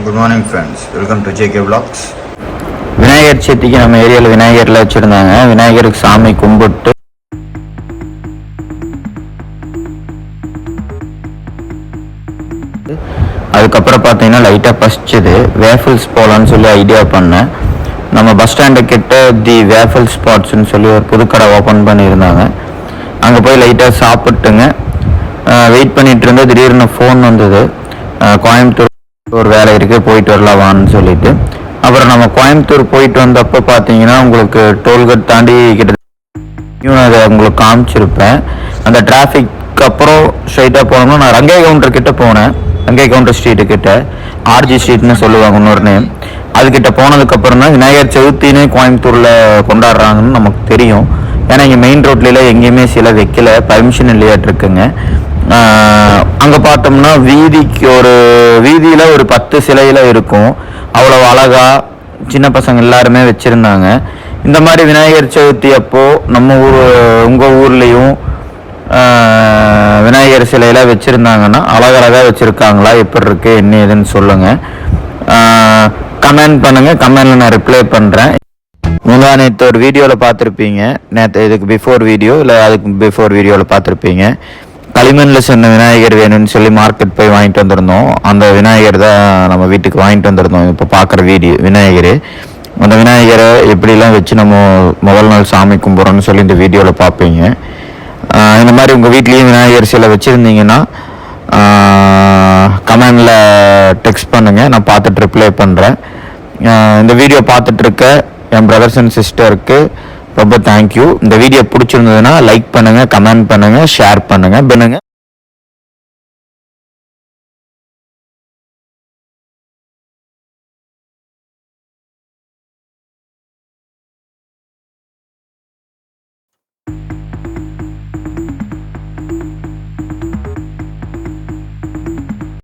Good morning friends, welcome to JK vlogs. Vinayagar சதுர்த்திக்கு நம்ம ஏரியாவில் விநாயகரில் வச்சுருந்தாங்க. விநாயகருக்கு சாமி கும்பிட்டு அதுக்கப்புறம் பார்த்தீங்கன்னா லைட்டாக பசிச்சுது. வேஃபிள்ஸ் போகலான்னு சொல்லி ஐடியா பண்ணேன். நம்ம பஸ் ஸ்டாண்டு கிட்ட தி வேஃபிள் ஸ்பாட்ஸ்ன்னு சொல்லி ஒரு புதுக்கடை ஓப்பன் பண்ணியிருந்தாங்க. அங்கே போய் லைட்டாக சாப்பிட்டுங்க வெயிட் பண்ணிகிட்டு இருந்தால் திடீர்னு ஃபோன் வந்தது. கோயம்புத்தூர் ஒரு வேலை இருக்குது, போயிட்டு வரலாம் வான்னு சொல்லிட்டு. அப்புறம் நம்ம கோயம்புத்தூர் போயிட்டு வந்தப்போ பார்த்தீங்கன்னா உங்களுக்கு டோல்கேட் தாண்டி கிட்டத்தட்ட அதை உங்களுக்கு காமிச்சிருப்பேன். அந்த டிராஃபிக் அப்புறம் ஸ்ட்ரைட்டாக போனோம்னா நான் ரங்கை கவுண்டர் கிட்ட போனேன். ரங்கை கவுண்டர் ஸ்ட்ரீட்டு கிட்ட ஆர்ஜி ஸ்ட்ரீட்னு சொல்லுவாங்க இன்னொரு நேம். அதுக்கிட்ட போனதுக்கப்புறம் தான் விநாயகர் சதுர்த்தினே கோயம்புத்தூரில் கொண்டாடுறாங்கன்னு நமக்கு தெரியும். ஏன்னா இங்கே மெயின் ரோட்லாம் எங்கேயுமே சிலை வைக்கல, பர்மிஷன் இல்லையாட்டு இருக்குங்க. அங்கே பார்த்தோம்னா வீதியில் ஒரு 10 சிலையில் இருக்கும். அவ்வளோ அழகா சின்ன பசங்க எல்லாருமே வச்சுருந்தாங்க. இந்த மாதிரி விநாயகர் சதுர்த்தி அப்போது நம்ம உங்கள் ஊர்லேயும் விநாயகர் சிலையெல்லாம் வச்சுருந்தாங்கன்னா அழகழகாக வச்சுருக்காங்களா, எப்படி இருக்கு என்ன ஏதுன்னு சொல்லுங்கள். கமெண்ட் பண்ணுங்கள், கமெண்டில் நான் ரிப்ளை பண்ணுறேன். நேற்று ஒரு வீடியோவில் பார்த்துருப்பீங்க, இதுக்கு பிஃபோர் வீடியோ இல்லை அதுக்கு பிஃபோர் வீடியோவில் பார்த்துருப்பீங்க. களிமண்ணில் சொன்ன விநாயகர் வேணும்னு சொல்லி மார்க்கெட் போய் வாங்கிட்டு வந்திருந்தோம். அந்த விநாயகர் தான் நம்ம வீட்டுக்கு வாங்கிட்டு வந்திருந்தோம். இப்போ பார்க்குற விநாயகர், அந்த விநாயகரை எப்படிலாம் வச்சு நம்ம முதல் நாள் சாமி கும்பிட்றோன்னு சொல்லி இந்த வீடியோவில் பார்ப்பீங்க. இந்த மாதிரி உங்கள் வீட்லேயும் விநாயகர் சிலை வச்சுருந்தீங்கன்னா கமெண்டில் டெக்ஸ்ட் பண்ணுங்கள், நான் பார்த்துட்டு ரிப்ளை பண்ணுறேன். இந்த வீடியோ பார்த்துட்ருக்க என் பிரதர்ஸ் அண்ட் சிஸ்டருக்கு ரொம்ப தேங்க்யூ. இந்த வீடியோ பிடிச்சிருந்ததுன்னா லைக் பண்ணுங்கள், கமெண்ட் பண்ணுங்கள், ஷேர் பண்ணுங்கள்.